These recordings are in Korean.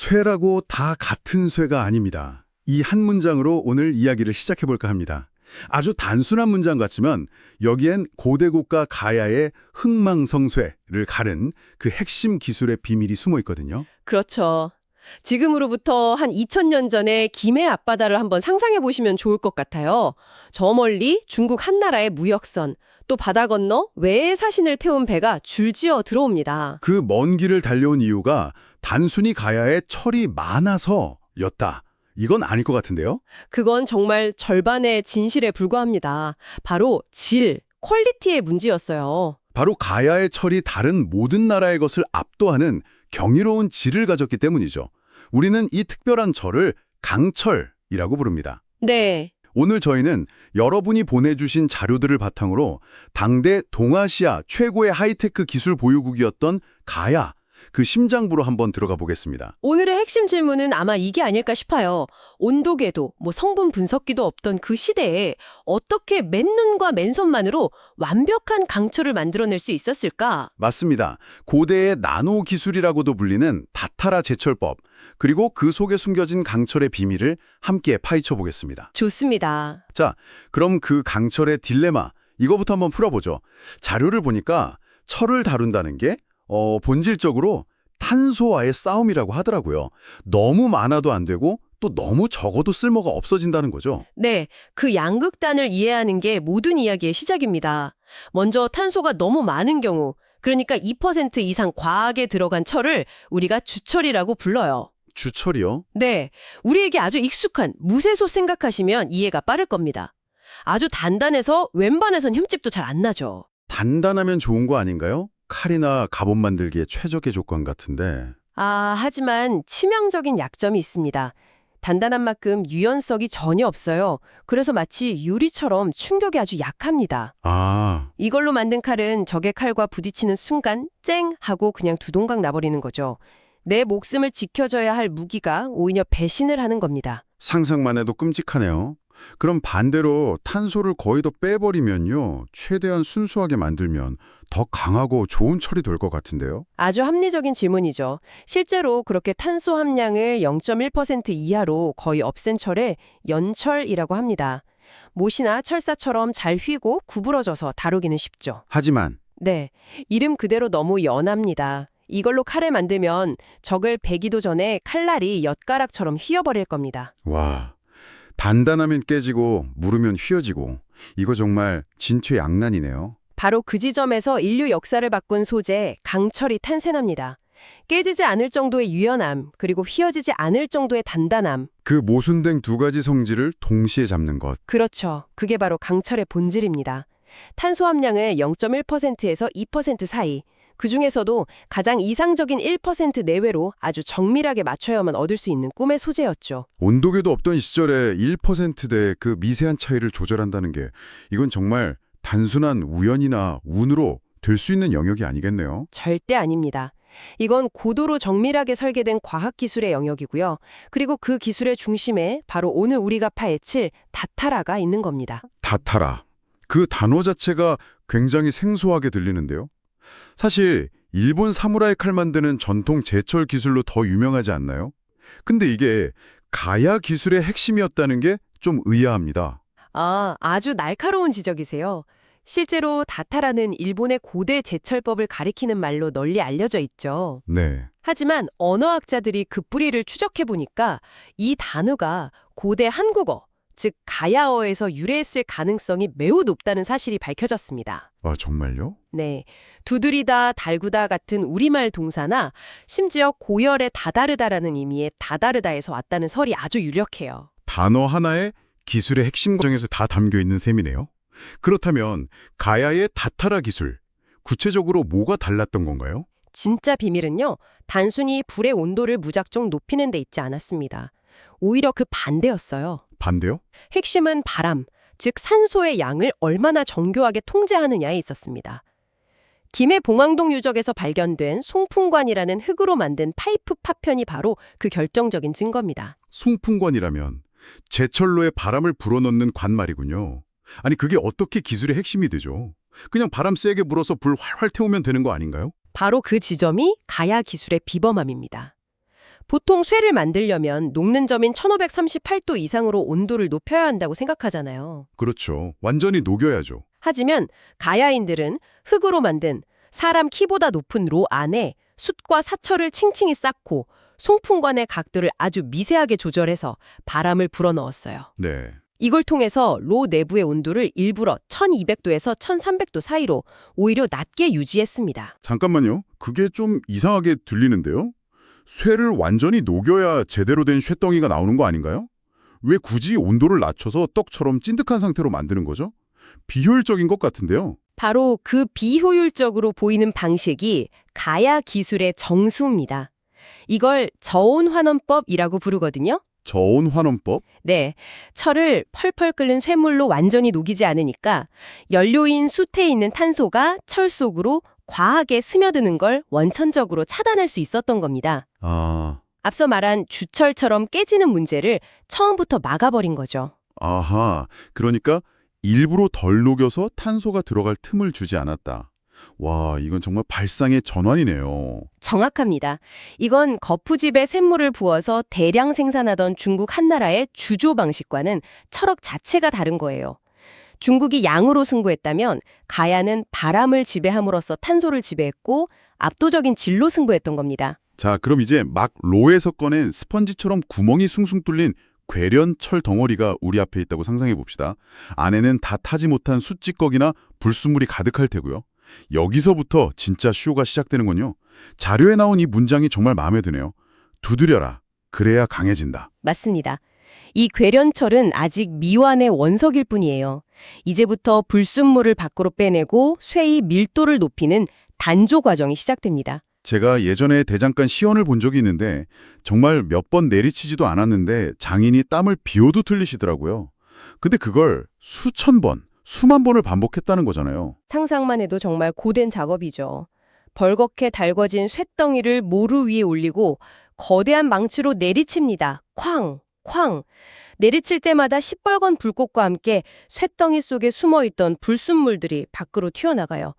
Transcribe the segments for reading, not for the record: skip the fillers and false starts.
쇠라고 다 같은 쇠가 아닙니다. 이 한 문장으로 오늘 이야기를 시작해볼까 합니다. 아주 단순한 문장 같지만 여기엔 고대 국가 가야의 흥망성쇠를 가른 그 핵심 기술의 비밀이 숨어 있거든요. 그렇죠. 지금으로부터 한 2000년 전에 김해 앞바다를 한번 상상해 보시면 좋을 것 같아요. 저 멀리 중국 한나라의 무역선, 또 바다 건너 외의 사신을 태운 배가 줄지어 들어옵니다. 그 먼 길을 달려온 이유가 단순히 가야에 철이 많아서였다. 이건 아닐 것 같은데요? 그건 정말 절반의 진실에 불과합니다. 바로 질, 퀄리티의 문제였어요. 바로 가야의 철이 다른 모든 나라의 것을 압도하는 경이로운 질을 가졌기 때문이죠. 우리는 이 특별한 철을 강철이라고 부릅니다. 네. 오늘 저희는 여러분이 보내주신 자료들을 바탕으로 당대 동아시아 최고의 하이테크 기술 보유국이었던 가야, 그 심장부로 한번 들어가 보겠습니다. 오늘의 핵심 질문은 아마 이게 아닐까 싶어요. 온도계도, 성분 분석기도 없던 그 시대에 어떻게 맨눈과 맨손만으로 완벽한 강철을 만들어낼 수 있었을까? 맞습니다. 고대의 나노 기술이라고도 불리는 다타라 제철법, 그리고 그 속에 숨겨진 강철의 비밀을 함께 파헤쳐 보겠습니다. 좋습니다. 자, 그럼 그 강철의 딜레마, 이거부터 한번 풀어보죠. 자료를 보니까 철을 다룬다는 게 본질적으로 탄소와의 싸움이라고 하더라고요. 너무 많아도 안 되고 또 너무 적어도 쓸모가 없어진다는 거죠. 네, 그 양극단을 이해하는 게 모든 이야기의 시작입니다. 먼저 탄소가 너무 많은 경우, 그러니까 2% 이상 과하게 들어간 철을 우리가 주철이라고 불러요. 주철이요? 네, 우리에게 아주 익숙한 무쇠소 생각하시면 이해가 빠를 겁니다. 아주 단단해서 웬만해선 흠집도 잘 안 나죠. 단단하면 좋은 거 아닌가요? 칼이나 갑옷 만들기에 최적의 조건 같은데. 하지만 치명적인 약점이 있습니다. 단단한 만큼 유연성이 전혀 없어요. 그래서 마치 유리처럼 충격이 아주 약합니다. 이걸로 만든 칼은 적의 칼과 부딪히는 순간 쨍 하고 그냥 두 동강 나버리는 거죠. 내 목숨을 지켜줘야 할 무기가 오히려 배신을 하는 겁니다. 상상만 해도 끔찍하네요. 그럼 반대로 탄소를 거의 다 빼버리면요, 최대한 순수하게 만들면 더 강하고 좋은 철이 될 것 같은데요? 아주 합리적인 질문이죠. 실제로 그렇게 탄소 함량을 0.1% 이하로 거의 없앤 철에 연철이라고 합니다. 못이나 철사처럼 잘 휘고 구부러져서 다루기는 쉽죠. 하지만 네, 이름 그대로 너무 연합니다. 이걸로 칼을 만들면 적을 베기도 전에 칼날이 엿가락처럼 휘어버릴 겁니다. 와, 단단하면 깨지고 무르면 휘어지고, 이거 정말 진퇴양난이네요. 바로 그 지점에서 인류 역사를 바꾼 소재, 강철이 탄생합니다. 깨지지 않을 정도의 유연함, 그리고 휘어지지 않을 정도의 단단함. 그 모순된 두 가지 성질을 동시에 잡는 것. 그렇죠. 그게 바로 강철의 본질입니다. 탄소 함량을 0.1%에서 2% 사이, 그중에서도 가장 이상적인 1% 내외로 아주 정밀하게 맞춰야만 얻을 수 있는 꿈의 소재였죠. 온도계도 없던 시절에 1%대 그 미세한 차이를 조절한다는 게, 이건 정말 단순한 우연이나 운으로 될 수 있는 영역이 아니겠네요. 절대 아닙니다. 이건 고도로 정밀하게 설계된 과학기술의 영역이고요. 그리고 그 기술의 중심에 바로 오늘 우리가 파헤칠 다타라가 있는 겁니다. 다타라. 그 단어 자체가 굉장히 생소하게 들리는데요. 사실 일본 사무라이 칼 만드는 전통 제철 기술로 더 유명하지 않나요? 근데 이게 가야 기술의 핵심이었다는 게 좀 의아합니다. 아주 날카로운 지적이세요. 실제로 다타라는 일본의 고대 제철법을 가리키는 말로 널리 알려져 있죠. 네. 하지만 언어학자들이 그 뿌리를 추적해보니까 이 단어가 고대 한국어, 즉 가야어에서 유래했을 가능성이 매우 높다는 사실이 밝혀졌습니다. 정말요? 네, 두드리다, 달구다 같은 우리말 동사나 심지어 고열에 다다르다라는 의미의 다다르다에서 왔다는 설이 아주 유력해요. 단어 하나에 기술의 핵심 과정에서 다 담겨 있는 셈이네요. 그렇다면 가야의 다타라 기술, 구체적으로 뭐가 달랐던 건가요? 진짜 비밀은요, 단순히 불의 온도를 무작정 높이는 데 있지 않았습니다. 오히려 그 반대였어요. 반대요? 핵심은 바람, 즉 산소의 양을 얼마나 정교하게 통제하느냐에 있었습니다. 김해 봉황동 유적에서 발견된 송풍관이라는 흙으로 만든 파이프 파편이 바로 그 결정적인 증거입니다. 송풍관이라면 제철로에 바람을 불어넣는 관 말이군요. 아니, 그게 어떻게 기술의 핵심이 되죠? 그냥 바람 세게 불어서 불 활활 태우면 되는 거 아닌가요? 바로 그 지점이 가야 기술의 비범함입니다. 보통 쇠를 만들려면 녹는 점인 1538도 이상으로 온도를 높여야 한다고 생각하잖아요. 그렇죠. 완전히 녹여야죠. 하지만 가야인들은 흙으로 만든 사람 키보다 높은 로 안에 숯과 사철을 층층이 쌓고 송풍관의 각도를 아주 미세하게 조절해서 바람을 불어넣었어요. 네. 이걸 통해서 로 내부의 온도를 일부러 1200도에서 1300도 사이로 오히려 낮게 유지했습니다. 잠깐만요. 그게 좀 이상하게 들리는데요? 쇠를 완전히 녹여야 제대로 된 쇠덩이가 나오는 거 아닌가요? 왜 굳이 온도를 낮춰서 떡처럼 찐득한 상태로 만드는 거죠? 비효율적인 것 같은데요. 바로 그 비효율적으로 보이는 방식이 가야 기술의 정수입니다. 이걸 저온환원법이라고 부르거든요. 저온환원법? 네, 철을 펄펄 끓는 쇠물로 완전히 녹이지 않으니까 연료인 숯에 있는 탄소가 철 속으로 과하게 스며드는 걸 원천적으로 차단할 수 있었던 겁니다. 앞서 말한 주철처럼 깨지는 문제를 처음부터 막아버린 거죠. 아하, 그러니까 일부러 덜 녹여서 탄소가 들어갈 틈을 주지 않았다. 와, 이건 정말 발상의 전환이네요. 정확합니다. 이건 거푸집에 샘물을 부어서 대량 생산하던 중국 한나라의 주조 방식과는 철학 자체가 다른 거예요. 중국이 양으로 승부했다면 가야는 바람을 지배함으로써 탄소를 지배했고 압도적인 질로 승부했던 겁니다. 자, 그럼 이제 막 로에서 꺼낸 스펀지처럼 구멍이 숭숭 뚫린 괴련 철 덩어리가 우리 앞에 있다고 상상해 봅시다. 안에는 다 타지 못한 숯찌꺼기나 불순물이 가득할 테고요. 여기서부터 진짜 쇼가 시작되는군요. 자료에 나온 이 문장이 정말 마음에 드네요. 두드려라. 그래야 강해진다. 맞습니다. 이 괴련철은 아직 미완의 원석일 뿐이에요. 이제부터 불순물을 밖으로 빼내고 쇠의 밀도를 높이는 단조 과정이 시작됩니다. 제가 예전에 대장간 시연을 본 적이 있는데 정말 몇 번 내리치지도 않았는데 장인이 땀을 비워도 틀리시더라고요. 근데 그걸 수천 번, 수만 번을 반복했다는 거잖아요. 상상만 해도 정말 고된 작업이죠. 벌겋게 달궈진 쇳덩이를 모루 위에 올리고 거대한 망치로 내리칩니다. 쾅! 쾅! 내리칠 때마다 시뻘건 불꽃과 함께 쇳덩이 속에 숨어있던 불순물들이 밖으로 튀어나가요.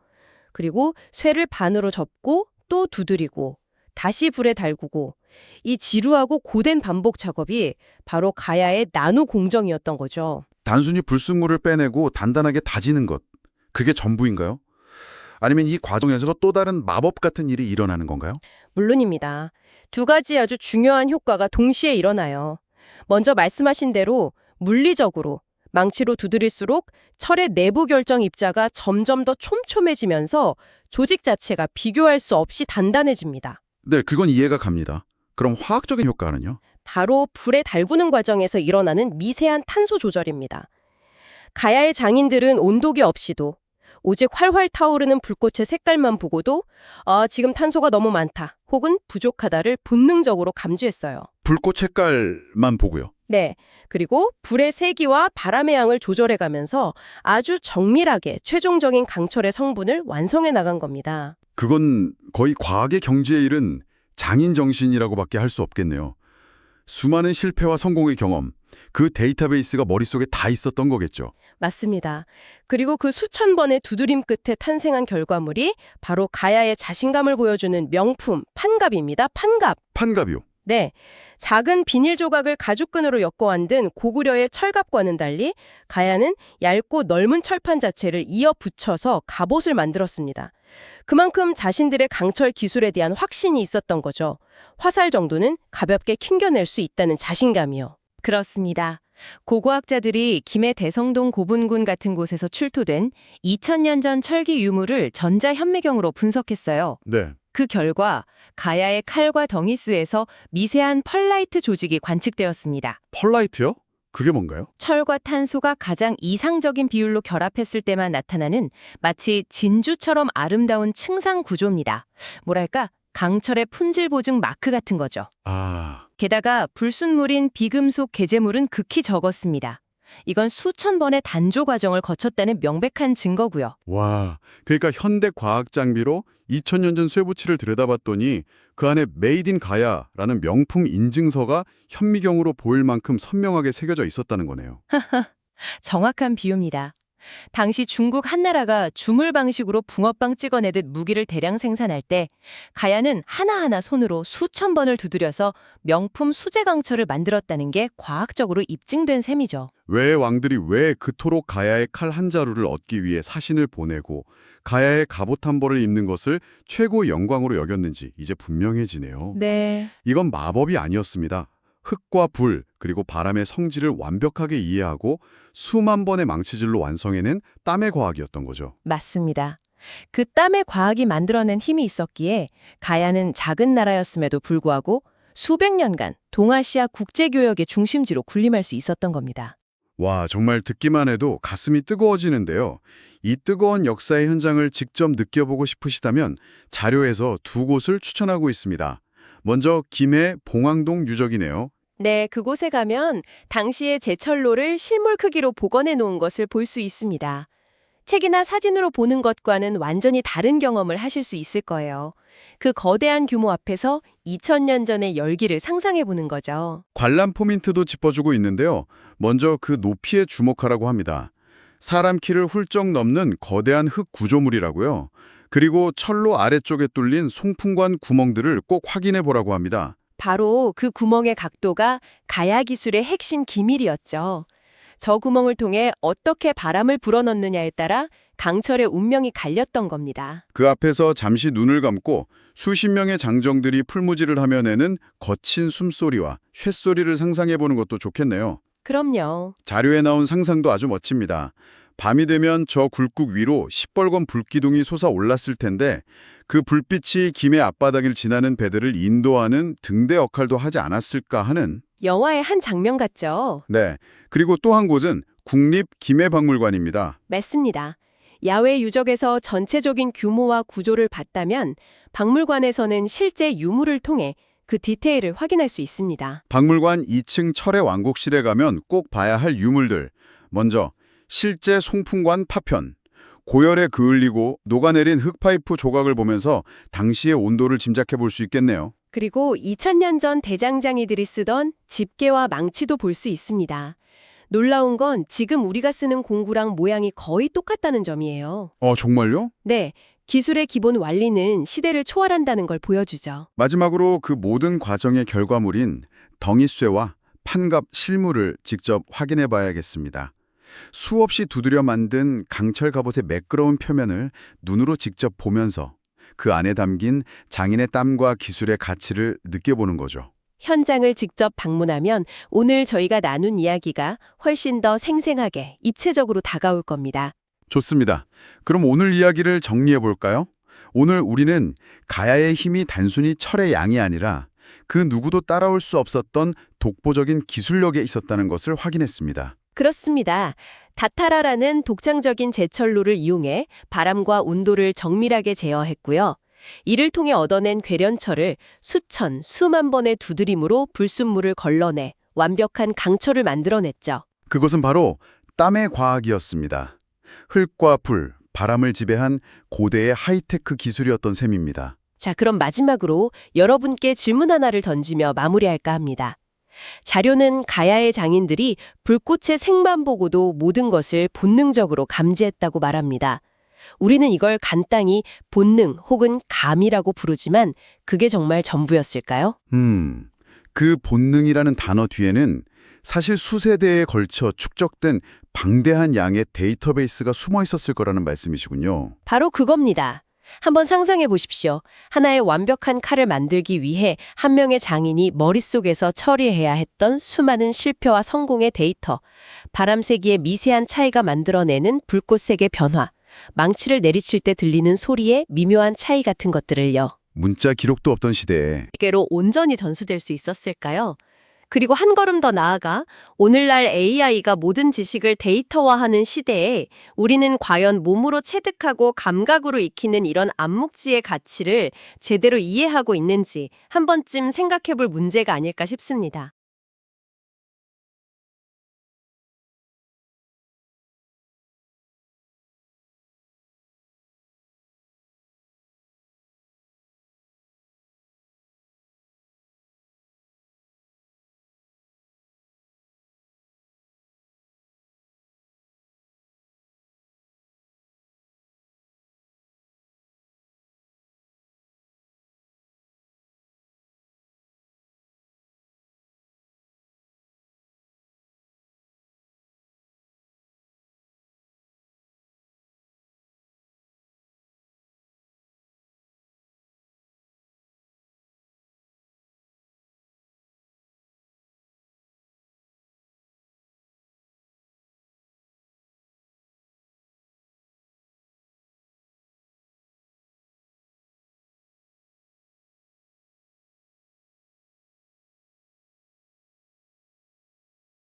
그리고 쇠를 반으로 접고 또 두드리고 다시 불에 달구고 이 지루하고 고된 반복 작업이 바로 가야의 나노 공정이었던 거죠. 단순히 불순물을 빼내고 단단하게 다지는 것, 그게 전부인가요? 아니면 이 과정에서 또 다른 마법 같은 일이 일어나는 건가요? 물론입니다. 두 가지 아주 중요한 효과가 동시에 일어나요. 먼저 말씀하신 대로 물리적으로 망치로 두드릴수록 철의 내부 결정 입자가 점점 더 촘촘해지면서 조직 자체가 비교할 수 없이 단단해집니다. 네, 그건 이해가 갑니다. 그럼 화학적인 효과는요? 바로 불에 달구는 과정에서 일어나는 미세한 탄소 조절입니다. 가야의 장인들은 온도계 없이도 오직 활활 타오르는 불꽃의 색깔만 보고도 지금 탄소가 너무 많다 혹은 부족하다를 본능적으로 감지했어요. 불꽃 색깔만 보고요. 네, 그리고 불의 세기와 바람의 양을 조절해가면서 아주 정밀하게 최종적인 강철의 성분을 완성해 나간 겁니다. 그건 거의 과학의 경지에 이른 장인 정신이라고밖에 할 수 없겠네요. 수많은 실패와 성공의 경험, 그 데이터베이스가 머릿속에 다 있었던 거겠죠. 맞습니다. 그리고 그 수천 번의 두드림 끝에 탄생한 결과물이 바로 가야의 자신감을 보여주는 명품 판갑입니다. 판갑. 판갑이요. 네, 작은 비닐 조각을 가죽끈으로 엮어 만든 고구려의 철갑과는 달리 가야는 얇고 넓은 철판 자체를 이어 붙여서 갑옷을 만들었습니다. 그만큼 자신들의 강철 기술에 대한 확신이 있었던 거죠. 화살 정도는 가볍게 킹겨낼 수 있다는 자신감이요. 그렇습니다. 고고학자들이 김해 대성동 고분군 같은 곳에서 출토된 2000년 전 철기 유물을 전자현미경으로 분석했어요. 네. 그 결과 가야의 칼과 덩이수에서 미세한 펄라이트 조직이 관측되었습니다. 펄라이트요? 그게 뭔가요? 철과 탄소가 가장 이상적인 비율로 결합했을 때만 나타나는 마치 진주처럼 아름다운 층상 구조입니다. 뭐랄까, 강철의 품질 보증 마크 같은 거죠. 게다가 불순물인 비금속 개재물은 극히 적었습니다. 이건 수천 번의 단조 과정을 거쳤다는 명백한 증거고요. 와, 그러니까 현대 과학 장비로 2000년 전 쇠붙이를 들여다봤더니 그 안에 메이드 인 가야라는 명품 인증서가 현미경으로 보일 만큼 선명하게 새겨져 있었다는 거네요. 정확한 비유입니다. 당시 중국 한나라가 주물 방식으로 붕어빵 찍어내듯 무기를 대량 생산할 때 가야는 하나하나 손으로 수천 번을 두드려서 명품 수제 강철을 만들었다는 게 과학적으로 입증된 셈이죠. 왜 왕들이 왜 그토록 가야의 칼 한 자루를 얻기 위해 사신을 보내고 가야의 갑옷 한 벌을 입는 것을 최고의 영광으로 여겼는지 이제 분명해지네요. 네. 이건 마법이 아니었습니다. 흙과 불, 그리고 바람의 성질을 완벽하게 이해하고 수만 번의 망치질로 완성해낸 땀의 과학이었던 거죠. 맞습니다. 그 땀의 과학이 만들어낸 힘이 있었기에 가야는 작은 나라였음에도 불구하고 수백 년간 동아시아 국제교역의 중심지로 군림할 수 있었던 겁니다. 와, 정말 듣기만 해도 가슴이 뜨거워지는데요. 이 뜨거운 역사의 현장을 직접 느껴보고 싶으시다면 자료에서 두 곳을 추천하고 있습니다. 먼저 김해 봉황동 유적이네요. 네, 그곳에 가면 당시의 제철로를 실물 크기로 복원해 놓은 것을 볼 수 있습니다. 책이나 사진으로 보는 것과는 완전히 다른 경험을 하실 수 있을 거예요. 그 거대한 규모 앞에서 2000년 전의 열기를 상상해 보는 거죠. 관람 포인트도 짚어주고 있는데요. 먼저 그 높이에 주목하라고 합니다. 사람 키를 훌쩍 넘는 거대한 흙 구조물이라고요. 그리고 철로 아래쪽에 뚫린 송풍관 구멍들을 꼭 확인해 보라고 합니다. 바로 그 구멍의 각도가 가야 기술의 핵심 기밀이었죠. 저 구멍을 통해 어떻게 바람을 불어넣느냐에 따라 강철의 운명이 갈렸던 겁니다. 그 앞에서 잠시 눈을 감고 수십 명의 장정들이 풀무지를 하며 내는 거친 숨소리와 쇳소리를 상상해 보는 것도 좋겠네요. 그럼요. 자료에 나온 상상도 아주 멋집니다. 밤이 되면 저 굴국 위로 시뻘건 불기둥이 솟아올랐을 텐데 그 불빛이 김해 앞바닥을 지나는 배들을 인도하는 등대 역할도 하지 않았을까 하는. 영화의 한 장면 같죠? 네. 그리고 또 한 곳은 국립 김해박물관입니다. 맞습니다. 야외 유적에서 전체적인 규모와 구조를 봤다면 박물관에서는 실제 유물을 통해 그 디테일을 확인할 수 있습니다. 박물관 2층 철의 왕곡실에 가면 꼭 봐야 할 유물들. 먼저 실제 송풍관 파편. 고열에 그을리고 녹아내린 흙파이프 조각을 보면서 당시의 온도를 짐작해 볼 수 있겠네요. 그리고 2000년 전 대장장이들이 쓰던 집게와 망치도 볼 수 있습니다. 놀라운 건 지금 우리가 쓰는 공구랑 모양이 거의 똑같다는 점이에요. 정말요? 네, 기술의 기본 원리는 시대를 초월한다는 걸 보여주죠. 마지막으로 그 모든 과정의 결과물인 덩이쇠와 판갑 실물을 직접 확인해 봐야겠습니다. 수없이 두드려 만든 강철 갑옷의 매끄러운 표면을 눈으로 직접 보면서 그 안에 담긴 장인의 땀과 기술의 가치를 느껴보는 거죠. 현장을 직접 방문하면 오늘 저희가 나눈 이야기가 훨씬 더 생생하게, 입체적으로 다가올 겁니다. 좋습니다. 그럼 오늘 이야기를 정리해 볼까요? 오늘 우리는 가야의 힘이 단순히 철의 양이 아니라 그 누구도 따라올 수 없었던 독보적인 기술력에 있었다는 것을 확인했습니다. 그렇습니다. 다타라라는 독창적인 제철로를 이용해 바람과 온도를 정밀하게 제어했고요. 이를 통해 얻어낸 괴련철을 수천, 수만 번의 두드림으로 불순물을 걸러내 완벽한 강철을 만들어냈죠. 그것은 바로 땀의 과학이었습니다. 흙과 불, 바람을 지배한 고대의 하이테크 기술이었던 셈입니다. 자, 그럼 마지막으로 여러분께 질문 하나를 던지며 마무리할까 합니다. 자료는 가야의 장인들이 불꽃의 색만 보고도 모든 것을 본능적으로 감지했다고 말합니다. 우리는 이걸 간단히 본능 혹은 감이라고 부르지만 그게 정말 전부였을까요? 그 본능이라는 단어 뒤에는 사실 수세대에 걸쳐 축적된 방대한 양의 데이터베이스가 숨어 있었을 거라는 말씀이시군요. 바로 그겁니다. 한번 상상해 보십시오. 하나의 완벽한 칼을 만들기 위해 한 명의 장인이 머릿속에서 처리해야 했던 수많은 실패와 성공의 데이터, 바람세기의 미세한 차이가 만들어내는 불꽃색의 변화, 망치를 내리칠 때 들리는 소리의 미묘한 차이 같은 것들을요. 문자 기록도 없던 시대에 개로 온전히 전수될 수 있었을까요? 그리고 한 걸음 더 나아가 오늘날 AI가 모든 지식을 데이터화하는 시대에 우리는 과연 몸으로 체득하고 감각으로 익히는 이런 암묵지의 가치를 제대로 이해하고 있는지 한 번쯤 생각해 볼 문제가 아닐까 싶습니다.